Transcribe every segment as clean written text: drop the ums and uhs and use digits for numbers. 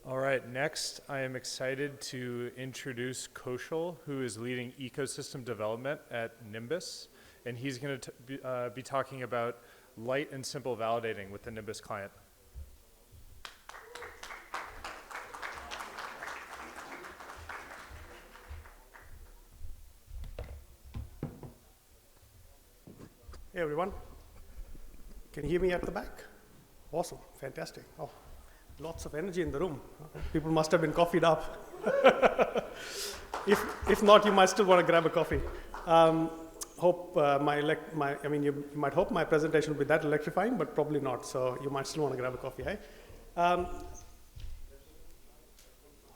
All right, next I am excited to introduce Kaushal, who is leading ecosystem development at Nimbus, and he's going to be talking about light and simple validating with the Nimbus client. Hey everyone, can you hear me at the back? Awesome, fantastic. Oh, lots of energy in the room. People must have been coffeeed up. If not, you might still want to grab a coffee. You might hope my presentation will be that electrifying, but probably not. So you might still want to grab a coffee, hey? All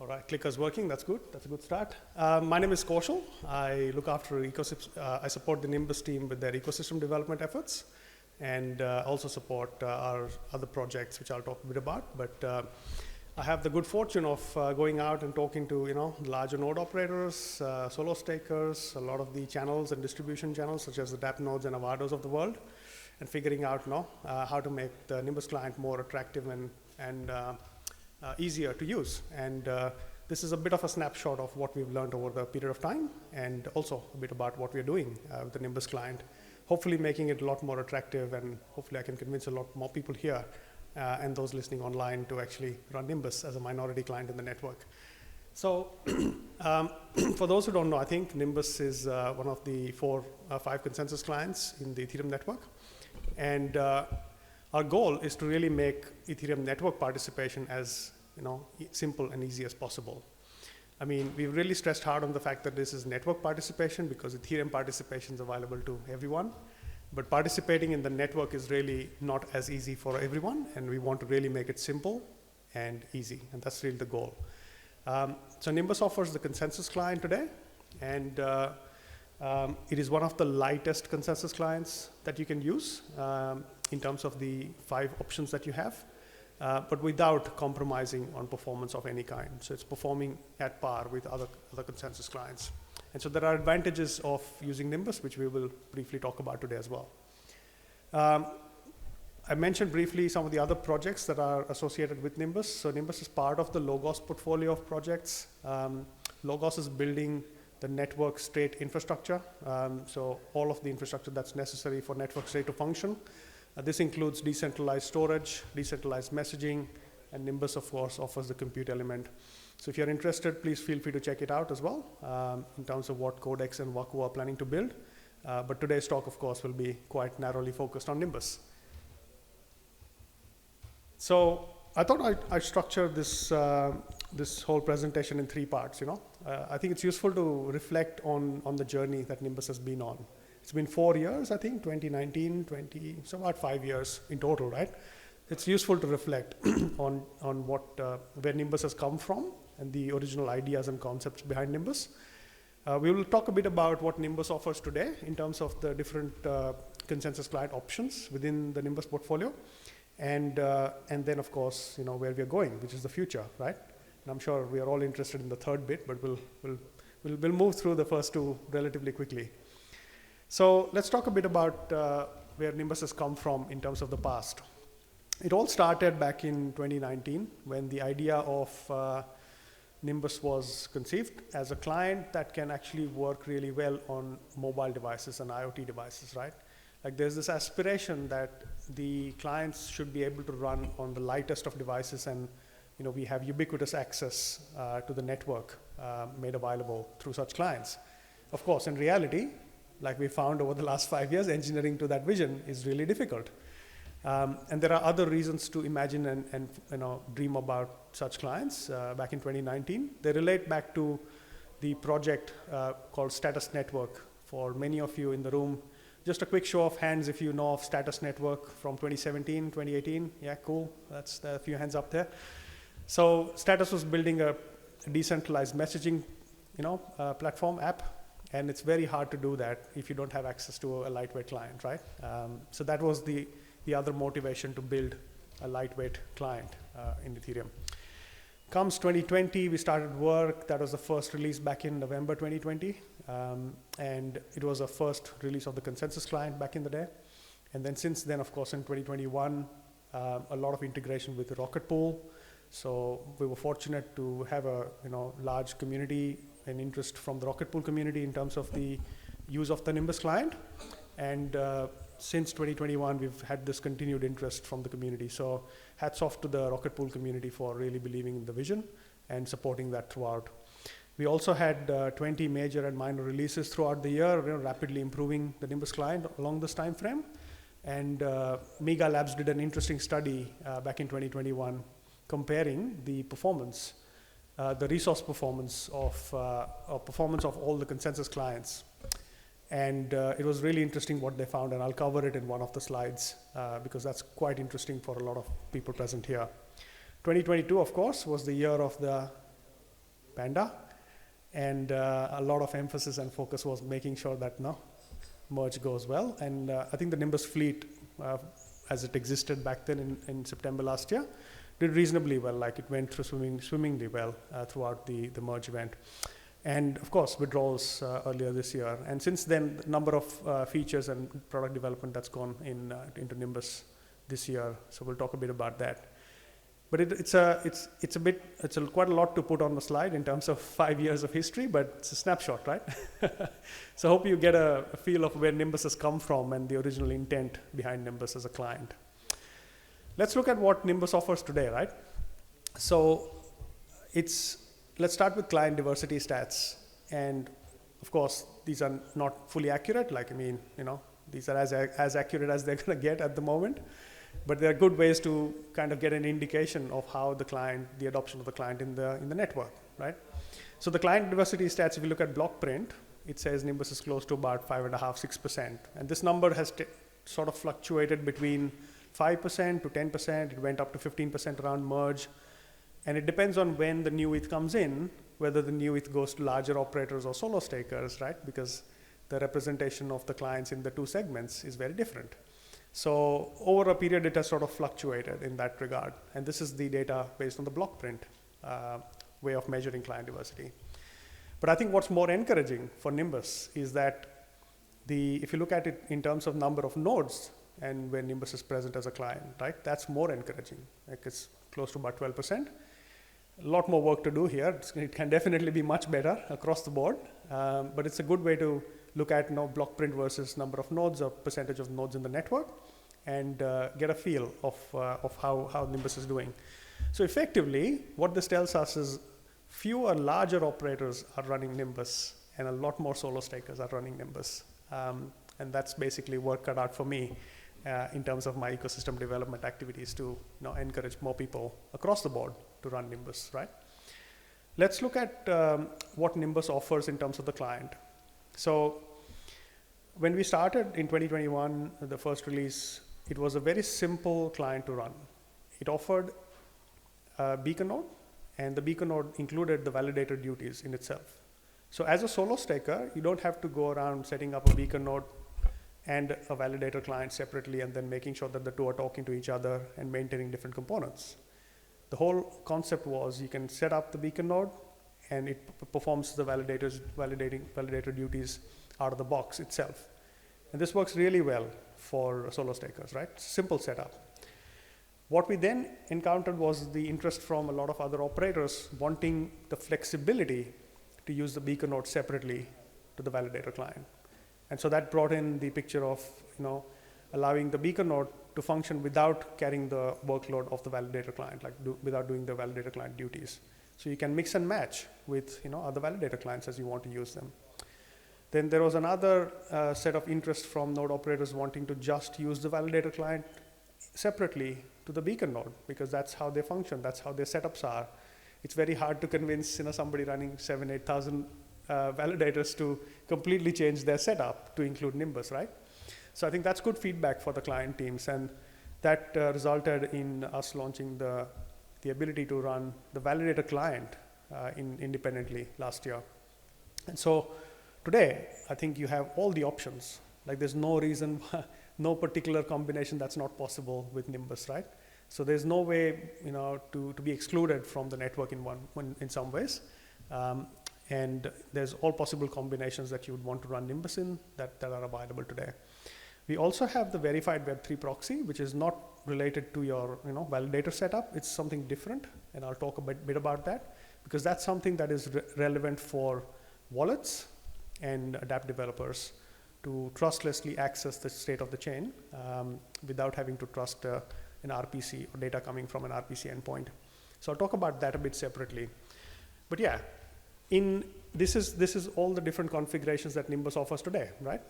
right, clicker's working. That's good. That's a good start. My name is Kaushal. I look after ecosystem. I support the Nimbus team with their ecosystem development efforts, and also support our other projects, which I'll talk a bit about. But I have the good fortune of going out and talking to larger node operators, solo stakers, a lot of the channels and distribution channels, such as the dApp nodes and Avados of the world, and figuring out how to make the Nimbus client more attractive and easier to use. And this is a bit of a snapshot of what we've learned over the period of time, and also a bit about what we're doing with the Nimbus client, hopefully making it a lot more attractive, and hopefully I can convince a lot more people here and those listening online to actually run Nimbus as a minority client in the network. So for those who don't know, I think Nimbus is one of the 5 consensus clients in the Ethereum network. And our goal is to really make Ethereum network participation as simple and easy as possible. I mean, we've really stressed hard on the fact that this is network participation because Ethereum participation is available to everyone. But participating in the network is really not as easy for everyone, and we want to really make it simple and easy, and that's really the goal. So Nimbus offers the consensus client today, and it is one of the lightest consensus clients that you can use in terms of the 5 options that you have, but without compromising on performance of any kind. So it's performing at par with other consensus clients. And so there are advantages of using Nimbus, which we will briefly talk about today as well. I mentioned briefly some of the other projects that are associated with Nimbus. So Nimbus is part of the Logos portfolio of projects. Logos is building the network state infrastructure. So all of the infrastructure that's necessary for network state to function. This includes decentralized storage, decentralized messaging, and Nimbus, of course, offers the compute element. So if you're interested, please feel free to check it out as well in terms of what Codex and Waku are planning to build. But today's talk, of course, will be quite narrowly focused on Nimbus. So I thought I'd structure this whole presentation in 3 parts. I think it's useful to reflect on the journey that Nimbus has been on. It's been 4 years, I think, 2019, so about 5 years in total, right? It's useful to reflect on where Nimbus has come from and the original ideas and concepts behind Nimbus. We will talk a bit about what Nimbus offers today in terms of the different consensus client options within the Nimbus portfolio, and then of course where we are going, which is the future, right? And I'm sure we are all interested in the third bit, but we'll move through the first 2 relatively quickly. So let's talk a bit about where Nimbus has come from in terms of the past. It all started back in 2019 when the idea of Nimbus was conceived as a client that can actually work really well on mobile devices and IoT devices, right? Like there's this aspiration that the clients should be able to run on the lightest of devices, and we have ubiquitous access to the network made available through such clients. Of course, in reality, like we found over the last 5 years, engineering to that vision is really difficult. And there are other reasons to imagine and dream about such clients back in 2019. They relate back to the project called Status Network. For many of you in the room, just a quick show of hands if you know of Status Network from 2017, 2018. Yeah, cool. That's a few hands up there. So Status was building a decentralized messaging platform app. And it's very hard to do that if you don't have access to a lightweight client, right? So that was the other motivation to build a lightweight client in Ethereum. Comes 2020, we started work. That was the first release back in November 2020. And it was the first release of the consensus client back in the day. And then since then, of course, in 2021, a lot of integration with the Rocket Pool, So we were fortunate to have a large community and interest from the Rocket Pool community in terms of the use of the Nimbus client. And since 2021, we've had this continued interest from the community. So hats off to the Rocket Pool community for really believing in the vision and supporting that throughout. We also had 20 major and minor releases throughout the year, rapidly improving the Nimbus client along this time frame. And Mega Labs did an interesting study back in 2021 comparing the performance, the resource performance of all the consensus clients. And it was really interesting what they found, and I'll cover it in one of the slides because that's quite interesting for a lot of people present here. 2022, of course, was the year of the Panda, and a lot of emphasis and focus was making sure that merge goes well. And I think the Nimbus fleet, as it existed back then in September last year, did reasonably well. Like it went through swimmingly well throughout the merge event. And of course, withdrawals earlier this year. And since then, the number of features and product development that's gone into Nimbus this year. So we'll talk a bit about that. But it's quite a lot to put on the slide in terms of 5 years of history, but it's a snapshot, right? So I hope you get a feel of where Nimbus has come from and the original intent behind Nimbus as a client. Let's look at what Nimbus offers today, right? So let's start with client diversity stats. And of course, these are not fully accurate. These are as accurate as they're going to get at the moment. But there are good ways to kind of get an indication of how the adoption of the client in the network, right? So the client diversity stats, if you look at block print, it says Nimbus is close to about 5.5%, 6%. And this number has sort of fluctuated between 5% to 10%. It went up to 15% around merge. And it depends on when the new ETH comes in, whether the new ETH goes to larger operators or solo stakers, right? Because the representation of the clients in the two segments is very different. So over a period, it has sort of fluctuated in that regard. And this is the data based on the block print way of measuring client diversity. But I think what's more encouraging for Nimbus is that if you look at it in terms of number of nodes and where Nimbus is present as a client, right? That's more encouraging. Like it's close to about 12%. A lot more work to do here. It can definitely be much better across the board, but it's a good way to look at block print versus number of nodes or percentage of nodes in the network and get a feel of how Nimbus is doing. So effectively, what this tells us is fewer larger operators are running Nimbus and a lot more solo stakers are running Nimbus. And that's basically work cut out for me in terms of my ecosystem development activities to encourage more people across the board to run Nimbus, right? Let's look at what Nimbus offers in terms of the client. So when we started in 2021, the first release, it was a very simple client to run. It offered a beacon node, and the beacon node included the validator duties in itself. So as a solo staker, you don't have to go around setting up a beacon node and a validator client separately and then making sure that the two are talking to each other and maintaining different components. The whole concept was you can set up the beacon node and it performs the validator duties out of the box itself. And this works really well for solo stakers, right? Simple setup. What we then encountered was the interest from a lot of other operators wanting the flexibility to use the beacon node separately to the validator client. And so that brought in the picture of allowing the beacon node to function without carrying the workload of the validator client, without doing the validator client duties. So you can mix and match with other validator clients as you want to use them. Then there was another set of interest from node operators wanting to just use the validator client separately to the beacon node because that's how they function, that's how their setups are. It's very hard to convince somebody running 7,000, 8,000 validators to completely change their setup to include Nimbus, right? So I think that's good feedback for the client teams, and that resulted in us launching the ability to run the validator client independently last year. And so today, I think you have all the options. Like there's no reason, no particular combination that's not possible with Nimbus, right? So there's no way, to be excluded from the network in some ways. And there's all possible combinations that you would want to run Nimbus in that are available today. We also have the verified Web3 proxy, which is not related to your validator setup. It's something different, and I'll talk a bit about that, because that's something that is relevant for wallets and dApp developers to trustlessly access the state of the chain without having to trust an RPC or data coming from an RPC endpoint. So I'll talk about that a bit separately. But yeah, this is all the different configurations that Nimbus offers today, right?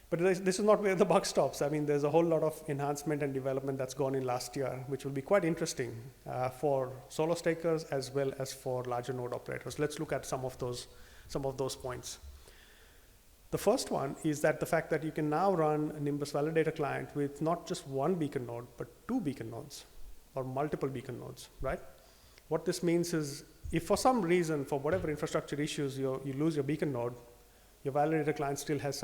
But this is not where the buck stops. I mean, there's a whole lot of enhancement and development that's gone in last year, which will be quite interesting for solo stakers as well as for larger node operators. Let's look at some of those points. The first one is that the fact that you can now run a Nimbus validator client with not just one beacon node, but 2 beacon nodes or multiple beacon nodes, right? What this means is if for some reason, for whatever infrastructure issues, you lose your beacon node, your validator client still has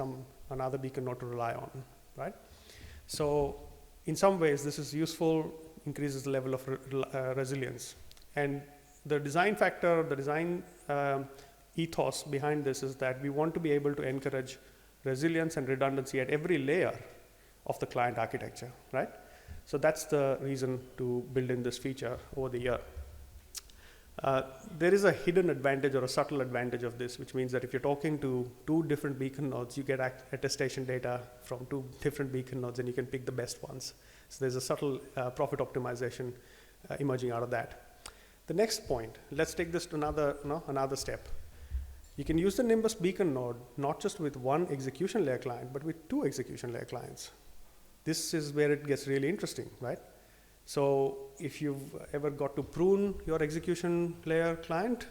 another beacon node to rely on, right? So in some ways, this is useful, increases the level of resilience. And the design factor, the design ethos behind this is that we want to be able to encourage resilience and redundancy at every layer of the client architecture, right? So that's the reason to build in this feature over the year. There is a hidden advantage or a subtle advantage of this, which means that if you're talking to 2 different beacon nodes, you get attestation data from 2 different beacon nodes, and you can pick the best ones. So there's a subtle profit optimization emerging out of that. The next point, let's take this to another step. You can use the Nimbus beacon node not just with 1 execution layer client, but with 2 execution layer clients. This is where it gets really interesting, right? So if you've ever got to prune your execution layer client,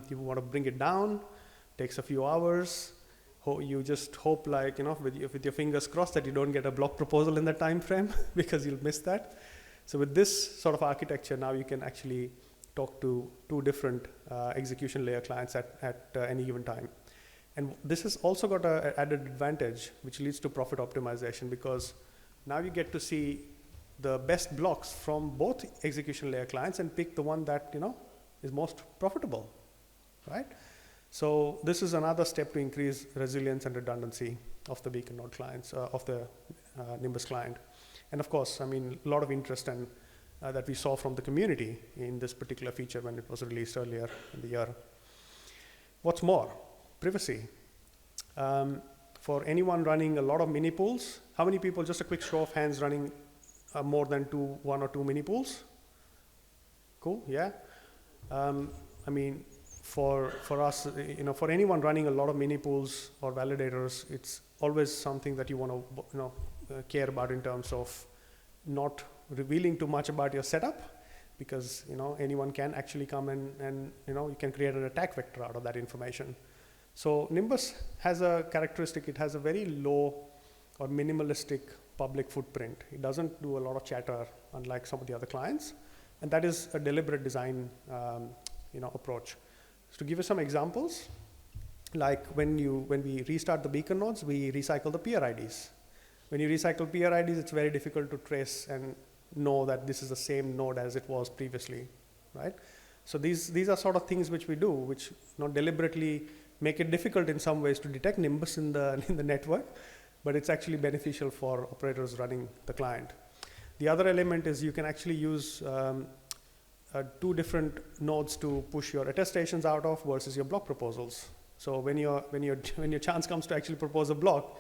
you want to bring it down, takes a few hours. You just hope, like, with your fingers crossed that you don't get a block proposal in that time frame because you'll miss that. So with this sort of architecture, now you can actually talk to 2 different execution layer clients at any given time. And this has also got an added advantage, which leads to profit optimization, because now you get to see the best blocks from both execution layer clients and pick the one that is most profitable, right? So this is another step to increase resilience and redundancy of the beacon node clients, of the Nimbus client. And of course, I mean, a lot of interest and that we saw from the community in this particular feature when it was released earlier in the year. What's more, privacy. For anyone running a lot of mini pools, how many people, just a quick show of hands, running more than 1 or 2 mini pools? Cool, yeah. I mean, for us, for anyone running a lot of mini pools or validators, it's always something that you want to care about in terms of not revealing too much about your setup, because anyone can actually come and you can create an attack vector out of that information. So Nimbus has a characteristic. It has a very low or minimalistic public footprint. It doesn't do a lot of chatter, unlike some of the other clients, and that is a deliberate design approach. So to give you some examples, like when we restart the beacon nodes, we recycle the peer IDs. When you recycle peer IDs, it's very difficult to trace and know that this is the same node as it was previously, right? So these are sort of things which we do, which deliberately make it difficult in some ways to detect Nimbus in the network, but it's actually beneficial for operators running the client. The other element is you can actually use 2 different nodes to push your attestations out of versus your block proposals. So when your chance comes to actually propose a block,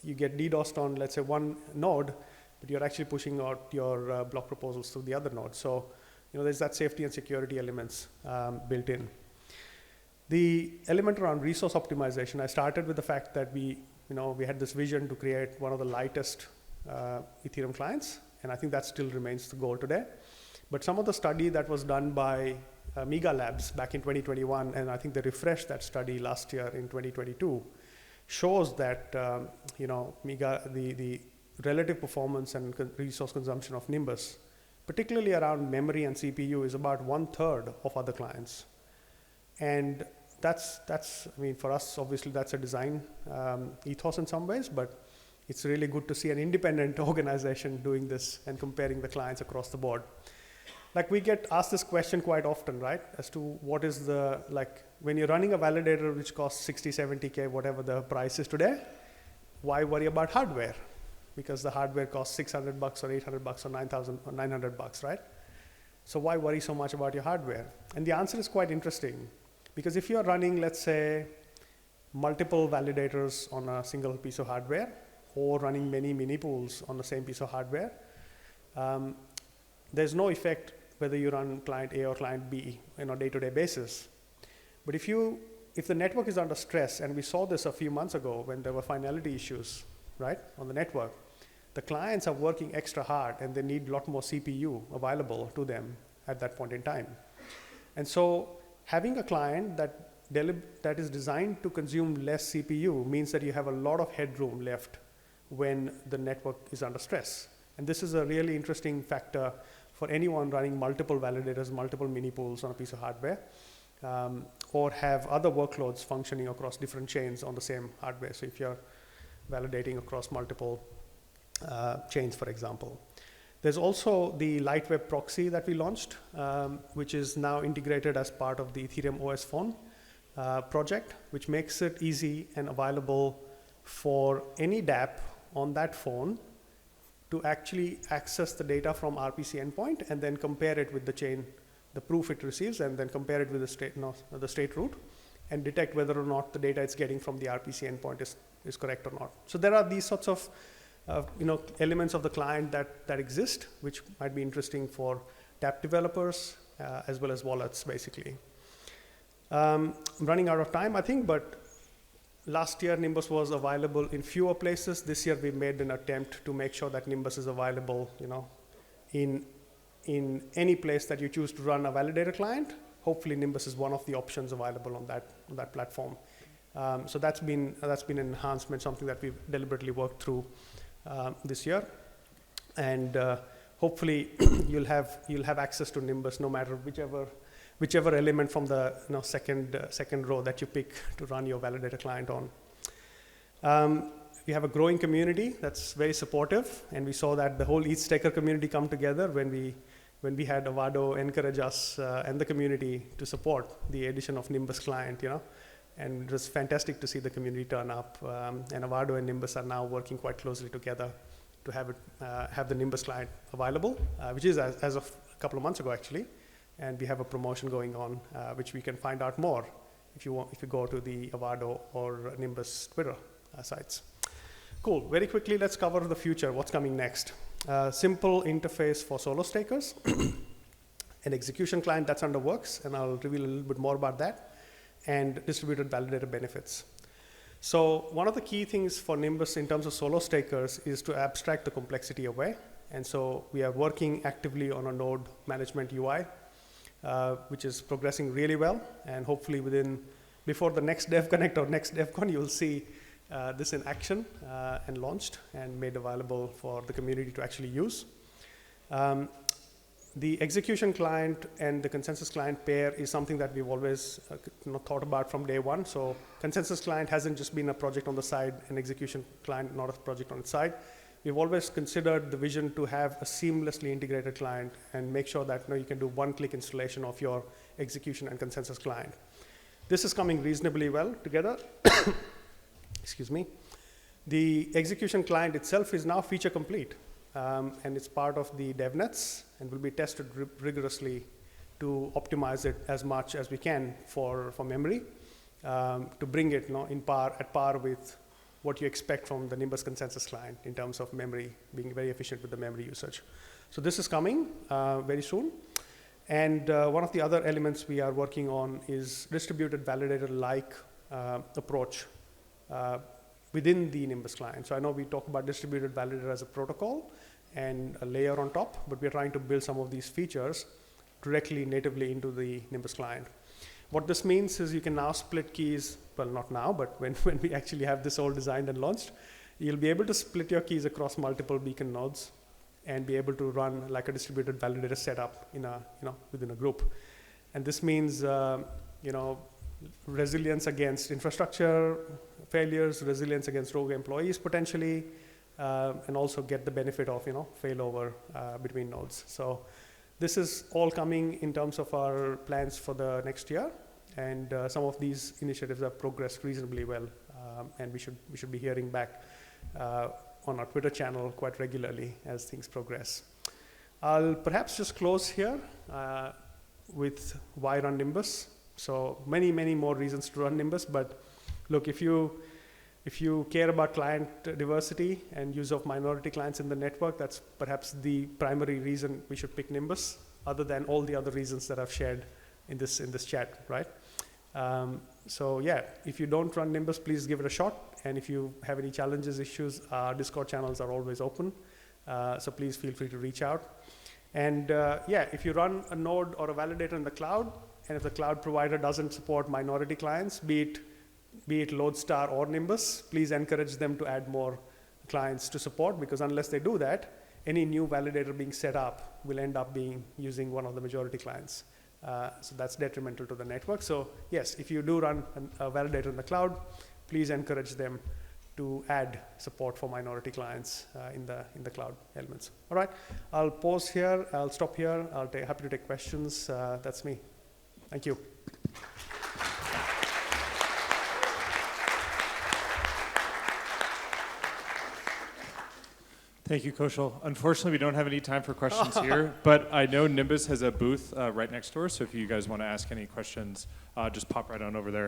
you get DDoSed on, let's say, 1 node, but you're actually pushing out your block proposals to the other node. So there's that safety and security elements built in. The element around resource optimization, I started with the fact that we had this vision to create one of the lightest Ethereum clients, and I think that still remains the goal today. But some of the study that was done by Mega Labs back in 2021, and I think they refreshed that study last year in 2022, shows that the relative performance and resource consumption of Nimbus, particularly around memory and CPU, is about 1/3 of other clients. And that's I mean, for us, obviously, that's a design ethos in some ways, but it's really good to see an independent organization doing this and comparing the clients across the board. Like, we get asked this question quite often, right? As to what is when you're running a validator which costs 60, 70K, whatever the price is today, why worry about hardware, because the hardware costs $600 or $800 or 9,000 or $900, right? So why worry so much about your hardware? And the answer is quite interesting, because if you're running, let's say, multiple validators on a single piece of hardware, or running many mini pools on the same piece of hardware, there's no effect whether you run client A or client B on a day-to-day basis. But if the network is under stress, and we saw this a few months ago when there were finality issues, right, on the network, the clients are working extra hard and they need a lot more CPU available to them at that point in time. And so having a client that is designed to consume less CPU means that you have a lot of headroom left when the network is under stress. And this is a really interesting factor for anyone running multiple validators, multiple mini pools on a piece of hardware, or have other workloads functioning across different chains on the same hardware. So if you're validating across multiple chains, for example. There's also the light web proxy that we launched, which is now integrated as part of the Ethereum OS phone project, which makes it easy and available for any DApp on that phone to actually access the data from RPC endpoint and then compare it with the chain, the proof it receives, and then compare it with the state root and detect whether or not the data it's getting from the RPC endpoint is correct or not. So there are these sorts of elements of the client that exist, which might be interesting for DApp developers as well as wallets, basically. I'm running out of time, I think, but last year Nimbus was available in fewer places. This year we made an attempt to make sure that Nimbus is available, in any place that you choose to run a validator client. Hopefully Nimbus is one of the options available on that platform. So that's been an enhancement, something that we've deliberately worked through this year, and hopefully you'll have access to Nimbus no matter whichever element from the second row that you pick to run your validator client on. We have a growing community that's very supportive, and we saw that the whole ETH community come together when we had Avado encourage us and the community to support the addition of Nimbus client, and it was fantastic to see the community turn up. And Avado and Nimbus are now working quite closely together to have the Nimbus client available, which is as of a couple of months ago, actually. And we have a promotion going on, which we can find out more if you go to the Avado or Nimbus Twitter sites. Cool. Very quickly, let's cover the future. What's coming next? Simple interface for solo stakers, an execution client that's under works, and I'll reveal a little bit more about that, and distributed validator benefits. So one of the key things for Nimbus in terms of solo stakers is to abstract the complexity away. And so we are working actively on a node management UI, which is progressing really well. And hopefully before the next DevConnect or next DevCon, you'll see this in action and launched and made available for the community to actually use. The execution client and the consensus client pair is something that we've always thought about from day one. So consensus client hasn't just been a project on the side, and execution client not a project on its side. We've always considered the vision to have a seamlessly integrated client and make sure that you can do one-click installation of your execution and consensus client. This is coming reasonably well together. Excuse me. The execution client itself is now feature complete. And it's part of the DevNets and will be tested rigorously to optimize it as much as we can for memory, to bring it at par with what you expect from the Nimbus consensus client in terms of memory, being very efficient with the memory usage. So this is coming very soon. And one of the other elements we are working on is distributed validator-like approach within the Nimbus client. So I know we talk about distributed validator as a protocol and a layer on top, but we're trying to build some of these features directly natively into the Nimbus client. What this means is you can now split keys, well, not now, but when we actually have this all designed and launched, you'll be able to split your keys across multiple beacon nodes and be able to run like a distributed validator setup within a group. And this means resilience against infrastructure failures, resilience against rogue employees potentially, and also get the benefit of failover between nodes. So this is all coming in terms of our plans for the next year, and some of these initiatives have progressed reasonably well, and we should be hearing back on our Twitter channel quite regularly as things progress. I'll perhaps just close here with why run Nimbus. So many more reasons to run Nimbus, but look, if you care about client diversity and use of minority clients in the network, that's perhaps the primary reason we should pick Nimbus, other than all the other reasons that I've shared in this chat, right? So yeah, if you don't run Nimbus, please give it a shot. And if you have any challenges, issues, our Discord channels are always open. So please feel free to reach out. And yeah, if you run a node or a validator in the cloud, and if the cloud provider doesn't support minority clients, be it Lodestar or Nimbus, please encourage them to add more clients to support, because unless they do that, any new validator being set up will end up using one of the majority clients. So that's detrimental to the network. So yes, if you do run a validator in the cloud, please encourage them to add support for minority clients in the cloud elements. All right, I'll pause here. I'll stop here. I'll be happy to take questions. That's me. Thank you. Thank you, Kaushal. Unfortunately, we don't have any time for questions here, but I know Nimbus has a booth right next door, so if you guys want to ask any questions, just pop right on over there.